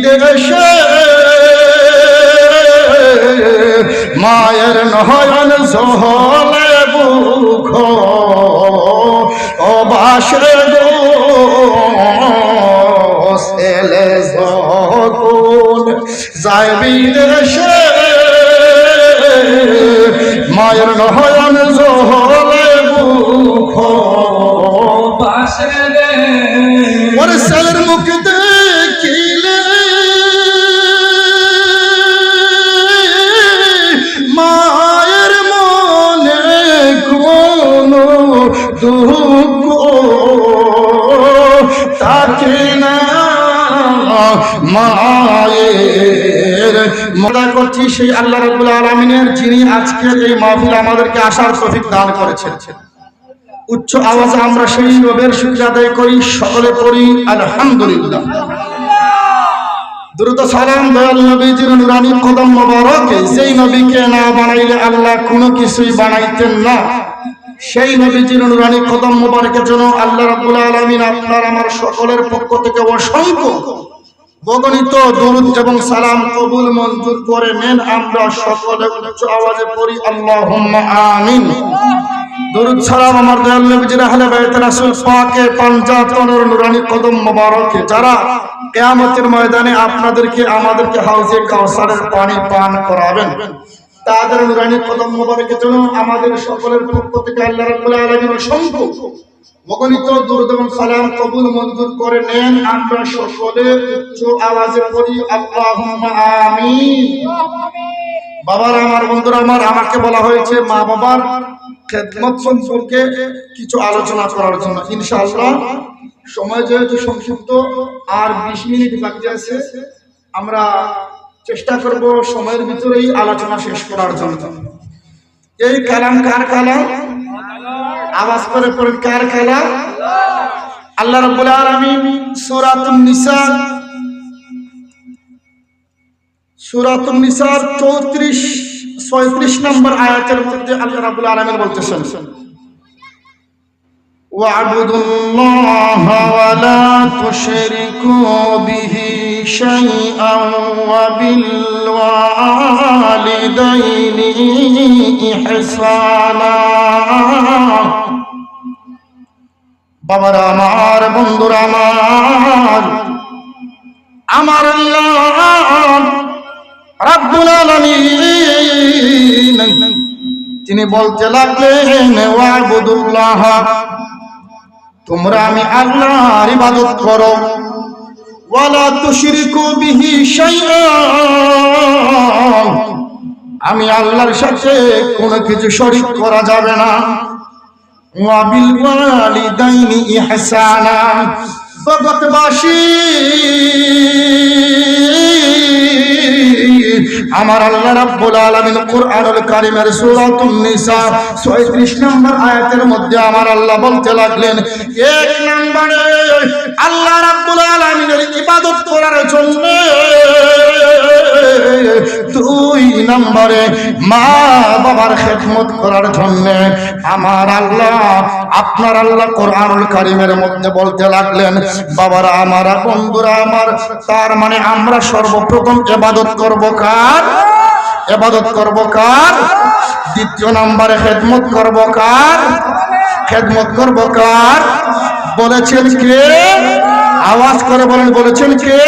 বিদেশে মায়ের নয়ন জহলে বুক ও বাসে গো ছেলে যখন যায় বিদেশে মায়ের নয়ন জহলে বুক বাসে রে ওর ছেলের মুখ দেখিলে মায়ের মনে কোনো দুঃখ থাকে না মায়ের মজা করছি সেই আল্লাহ রাব্বুল আলামিনের যিনি আজকে এই মাহফিল আমাদেরকে আসার তৌফিক দান করেছেন। উচ্চ আওয়াজে আমরা সেই রবের শুকরিয়া আদায় করি, সকলে পড়ি আলহামদুলিল্লাহ। দুরূদ সালাম দয়াল নবীজির নুরানি কদম মোবারকে, যেই নবীকে না বানাইলে আল্লাহ কোনো কিছুই বানাইতেন না, সেই নবীজির নুরানি কদম মোবারকের জন্য আল্লাহ রাব্বুল আলামিন আপনার আমার সকলের পক্ষ থেকে অসংখ্য অগণিত দুরূদ এবং সালাম কবুল মঞ্জুর করে নেন। আমরা সকলে উচ্চ আওয়াজে পড়ি আল্লাহুম্মা আমিন। দুরূদ সালাম আমার দয়াল নবীজির আহলে বাইতে রাসূল পাকের পাঞ্জাতনের নুরানি কদম মোবারকে, যারা কিয়ামতের ময়দানে আপনাদেরকে আমাদেরকে হাউজে কাউসারের পানি পান করাবেন, তাদের নুরানি কদম মোবারকের জন্য আমাদের সকলের পক্ষ থেকে আল্লাহ রাব্বুল আলামিন অসংখ্য অগণিত দুরূদ এবং সালাম কবুল মঞ্জুর করে নেন। আমরা সকলে উচ্চ আওয়াজে পড়ি আল্লাহুম্মা আমিন। বাবারা আমার, বন্ধুরা আমার, আমাকে বলা হয়েছে মা বাবার খেদমত সম্পর্কে কিছু আলোচনা করার জন্য। ইনশাআল্লাহ সময় যেহেতু সংক্ষিপ্ত, আর 20 মিনিট বাকি আছে, আমরা চেষ্টা করব সময়ের ভিতরেই আলোচনা শেষ করার জন্য। এই কালাম কার কালাম? আওয়াজ করে পড়েন, কার কালাম? আল্লাহ রাব্বুল আলামিন সূরাতুন নিসা 34-36 নম্বর আয়াতের মধ্যে আল্লাহ রাব্বুল আলামিন বলতেছেন, ওয়া'বুদুল্লাহা ওয়া লা তুশরিকু বিহি শাইআন ওয়া বিল ওয়ালিদাইনি ইহসানা। বাবারা আমার, বন্ধুরা আমার, আমার আল্লাহ রাব্বুল আলামিন তিনি বলতে লাগলেন, ওয়া'বুদুল্লাহ, তোমরা আমি আল্লাহর ইবাদত করো, ওয়া লা তুশরিকু বিহি শাইআন, আমি আল্লাহর সাথে কোনো কিছু শরীক করা যাবে না, ওয়া বিল ওয়ালিদাইনি ইহসানা, জগৎবাসী আমার আল্লাহ রাব্বুল আলামিন কুরআনুল কারীমের সূরাতুন নিসা 36 নম্বর আয়াতের মধ্যে আমার আল্লাহ বলতে লাগলেন, এক নম্বরে আল্লাহ রাব্বুল আলামিনের ইবাদত করার জন্য, 2 নম্বরে মা বাবার খেদমত করার জন্য আমার আল্লাহ, আপনার আল্লাহ কোরআনুল কারীমের মধ্যে বলতে লাগলেন, বাবারা আমার, বন্ধুরা আমার, তার মানে আমরা সর্বপ্রথম ইবাদত করব কার? ইবাদত করব কার? দ্বিতীয় নম্বরে খেদমত করব কার? খেদমত করব কার? বলেছেন কে? আওয়াজ করে বলেন, বলেছেন কে?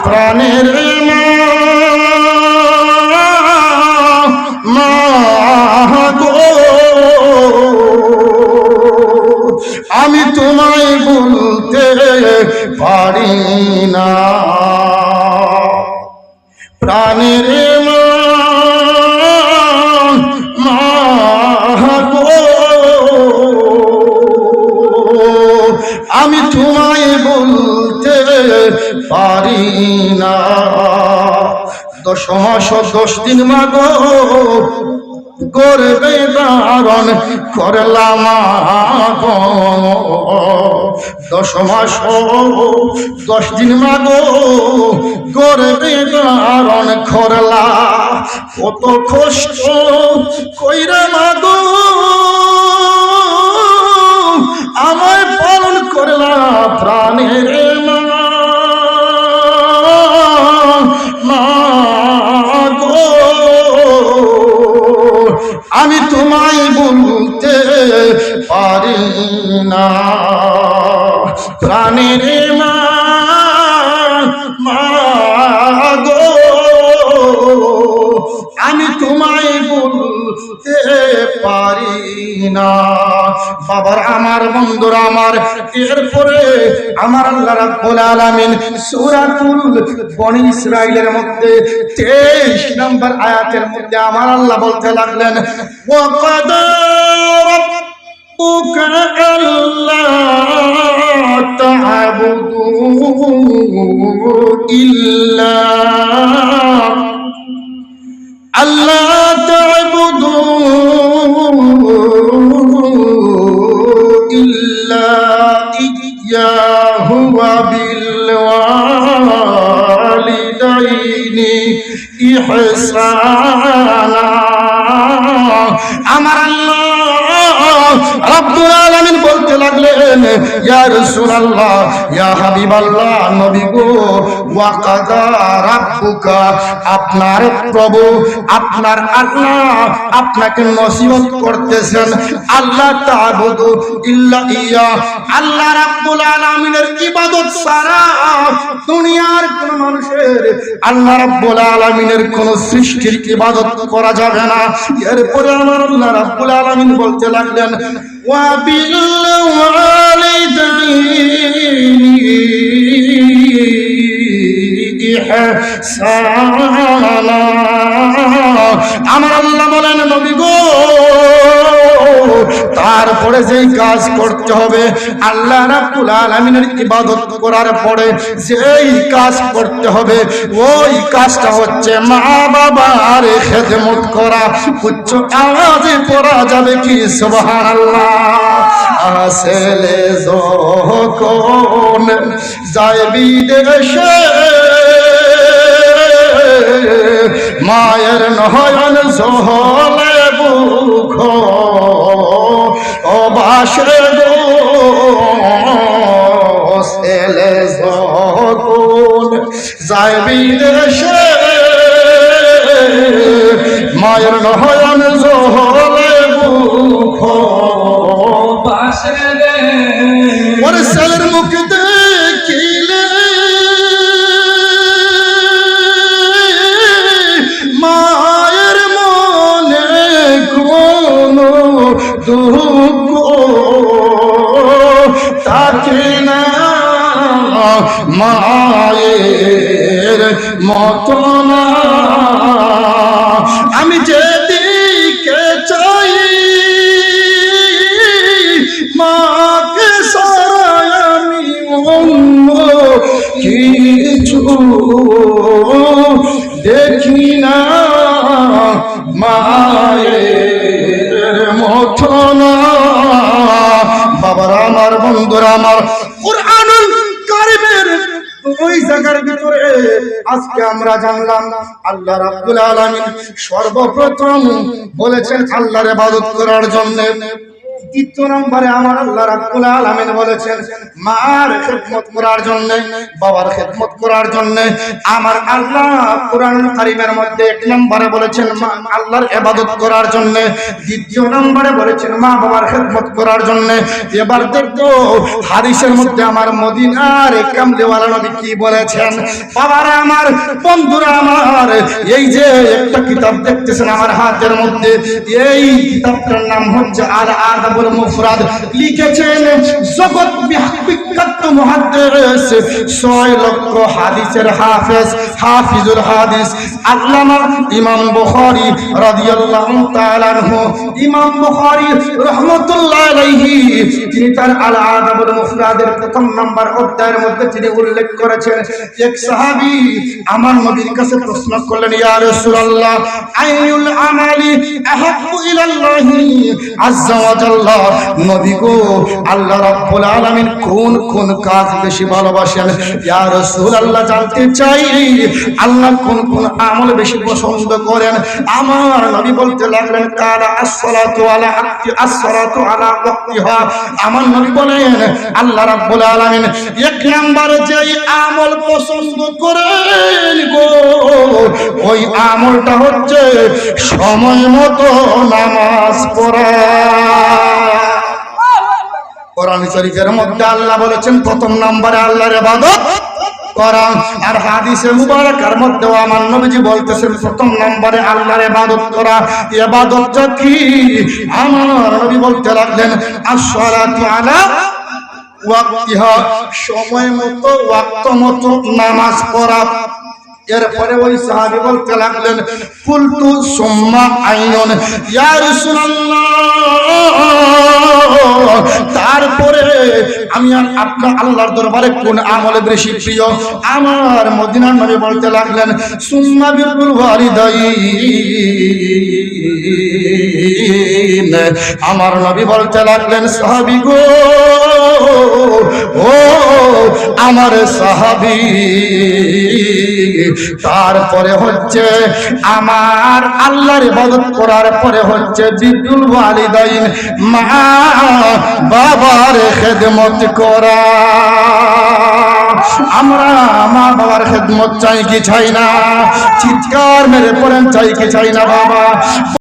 প্রাণের মা গো, আমি তোমায় বলতে পারি না, প্রাণের মা গো, আমি তোমায় বলতে পারি না। 10 মাস 10 দিন মা গো গর্ভে ধারণ করলাম, 10 মাস 10 দিন মা গো গর্ভে ধারণ করলা, কত কষ্ট কইরা মা গো আমায় পালন করলা, প্রাণের মা আমি তোমায় বলতে পারি না। প্রাণের মা, মা গো, আমি তোমায় বলতে পারি না। বাবার আমার, বন্ধুরা আমার, এরপরে আমার আল্লাহ রাব্বুল আলামিন সূরাতুল বনী ইসরাঈলের মধ্যে 23 নম্বর আয়াতের মধ্যে আমার আল্লাহ বলতে লাগলেন, ওয়া কাদা রাব্বুকা আল্লা তা'বুদু ইল্লা আল্লাহ তা'বুদু ইল্লা ইয়াহু ওয়া বিল ওয়ালিদাইনি ইহসানা। আমার আল্লাহ রাব্বুল আলামিন বলতে লাগলেন, ইয়া রাসূলুল্লাহ, ইয়া হাবিবাল্লাহ, নবী গো, ওয়া কাদা রাব্বুকা, আপনার প্রভু, আপনার আল্লাহ আপনাকে নসিহত করতেছেন, আল্লাহ তা'বুদু ইল্লা ইয়া, আল্লাহ রাব্বুল আলামিনের ইবাদত ছাড়া দুনিয়ার কোন মানুষের আল্লাহ রাব্বুল আলামিনের কোন সৃষ্টির ইবাদত করা যাবে না। এরপরে আমার আল্লাহ রাব্বুল আলামিন বলতে লাগলেন, ওয়া বিল ওয়ালিদাইনি ইহসানা। আমার আল্লাহ বলেন, নবী গো, তারপরে যেই কাজ করতে হবে, আল্লাহ রাব্বুল আলামিনের ইবাদত করার পরে যেই কাজ করতে হবে, ওই কাজটা হচ্ছে মা বাবার খেদমত করা। উচ্চ আওয়াজে পড়া যাবে কি সুবহানাল্লাহ? আসলে যখন যায় বিদেশে, মায়ের নয়ন জলে বুক ও বাসে গো, ছেলে যখন যায় বিদেশে, মায়ের নয়ন জলে বুক বাসে রে, ওর ছেলের মুখ দেখিলে মায়ের মনে কোনো দুঃখ থাকে না, মায়ের মতো না। আমি যেদিকে চাই মাকে সারাই আমি অন্য কিছু দেখি না, মায়ের মতো না। বাবারা আমার, বন্ধুরা আমার, কুরআনুল কারীমের ওই জায়গার ভিতরে আজকে আমরা জানলাম আল্লাহ রাব্বুল আলামিন সর্বপ্রথম বলেছেন আল্লাহর ইবাদত করার জন্য। দ্বিতীয় নম্বরে আমার আল্লাহ রাব্বুল আলামিন বলেছেন মার খেদমত করার জন্য, বাবার খেদমত করার জন্য। আমার আল্লাহ কোরআনুল কারীমের মধ্যে 1 নম্বরে বলেছেন মা আল্লাহর ইবাদত করার জন্য, দ্বিতীয় নম্বরে বলেছেন মা বাবার খেদমত করার জন্য। এবার দেখো হাদিসের মধ্যে আমার মদিনার কামলিওয়ালা নবী কি বলেছেন। বাবারা আমার, বন্ধুরা আমার, এই যে একটা কিতাব দেখতেছেন আমার হাতের মধ্যে, এই কিতাবটার নাম হচ্ছে আল আদাবুল মুফরাদ, লিখেছেন জগৎ বিখ্যাত মুহাদ্দিস 6 লক্ষ হাদিসের হাফেজ, হাফিজুল হাদিস আল্লামা ইমাম বুখারী রাদিয়াল্লাহু তাআলা আনহু। ইমাম বুখারী রাহমাতুল্লাহ আলাইহি তিনি তার আল আদাবুল মুফরাদের 1 নম্বর অধ্যায়ের মধ্যে তিনি উল্লেখ করেছেন, এক সাহাবী আমার নবীর কাছে প্রশ্ন করলেন, ইয়া রাসূলুল্লাহ, আইয়ুল আমালি আহাব্বু ইলাল্লাহি আযজা ওয়া জাল্লা। নবী গো, আল্লাহ রাব্বুল আলামিন কোন কোন কাজ বেশি ভালোবাসেন? ইয়া রাসূলুল্লাহ, জানতে চাই আল্লাহ কোন কোন আমল বেশি পছন্দ করেন? আমার নবী বলতে লাগলেন, কালা as-salatu ala ওয়াক্তিহা। আমার নবী বলেন আল্লাহ রাব্বুল আলামিন 1 নম্বরে যেই আমল পছন্দ করেন গো, ওই আমলটা হচ্ছে সময় মতো নামাজ পড়া। কোরআন শরীফের মধ্যে আল্লাহ বলেছেন প্রথম নম্বরে আল্লাহর ইবাদত করা, আর হাদিসে মুবারাকার মধ্যে আমার নবীজি বলতেছেন প্রথম নম্বরে আল্লাহর ইবাদত করা। ইবাদতটা কি? আমার নবী বলতে লাগলেন আসসালাতু আলা ওয়াক্তিহা, সময় মতো ওয়াক্ত মতো নামাজ পড়া। এরপরে ওই সাহাবী বলতে লাগলেন কুলতু সুম্মা আইনুন ইয়া রাসূলুল্লাহ, তারপরে আমি আর আপনার আল্লাহর দরবারে কোন আমলে বেশি প্রিয়? আমার মদিনার নবী বলতে লাগলেন সুম্মা বিরুল ওয়ালিদাইন। আমার নবী বলতে লাগলেন সাহাবী গো, ও আমার সাহাবী, তারপরে হচ্ছে আমার আল্লাহর ইবাদত করার পরে হচ্ছে বিরুল ওয়ালিদাইন, মা বাবার খেদমত করা। আমরা মা বাবার খেদমত চাই কি চাই না? চিৎকার মেরে পড়েন চাই কি চাই না বাবা?